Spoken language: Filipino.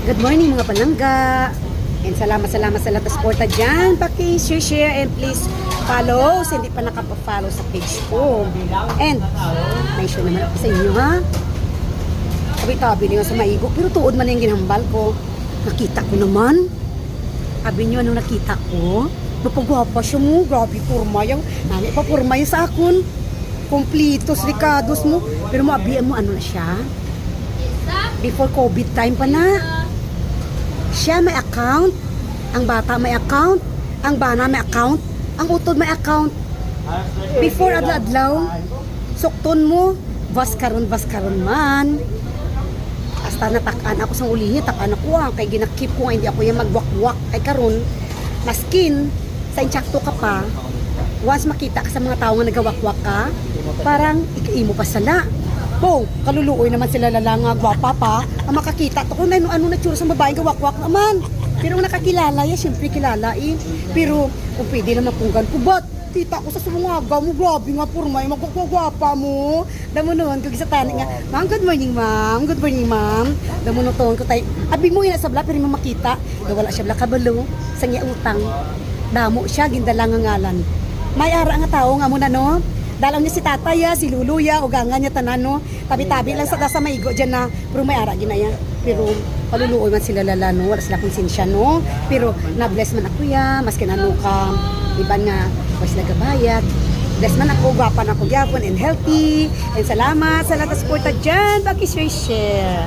Good morning mga palangga. And salamat sa lahat ng suporta dyan. Paki-share and please follow sa hindi pa nakapa-follow sa page ko. And may show naman ako sa inyo ha. Tabi-tabi nga sa maigo. Pero tuod man yung ginambal ko. Nakita ko naman. Sabi nyo anong nakita ko? Napagwapa siya mo. Grabe purma yung. Nami pa purma yung sa akon. Komplitos, ricados mo. Pero maabihan mo ano na siya? Before COVID time pa na. Siya may account, ang bata may account, ang bana may account, ang utod may account. Before adlaw-adlaw, sukton mo, vaskaron man. Hasta natakan ako sa ulihi, takan ako kay ginakip ko hindi ako yung magwakwak. Kay karon, maskin, sa insakto ka pa, once makita ka sa mga tao nga nagawakwak ka, parang ikaimo pa sala. Po, kaluluoy naman sila lalanga, gwapa pa. Ang makakita to kung ano na tsura sa babae, gawakwak naman. Pero ang nakakilala, siyempre kilala eh. Pero kung pwede naman punggan ko, ba't tita ko sa sumungaga mo, grabe nga purmay, magwagwapa mo. Damo noon, kung isa tanin nga, ma'am, good morning ma'am. Damo noon ko tayo, abi mo yun sa bla, pero mo makita, wala siya bla kabalo, sa niya utang. Damo siya, gindalang ang ngalan. May ara nga tao nga muna no, dalang niya si tataya, si luluya, o ganga niya tanano, tabi-tabi lang sa maigo dyan na, pero may ara ginaya. Pero paluluoy man sila lalano, wala sila konsensya no. Pero na-bless man ako ya, maski nano ka, iban nga, wala sila gabayad. Bless man ako, gwapan ako gyapon and healthy. And salamat sa lahat ng suporta dyan, paki-share.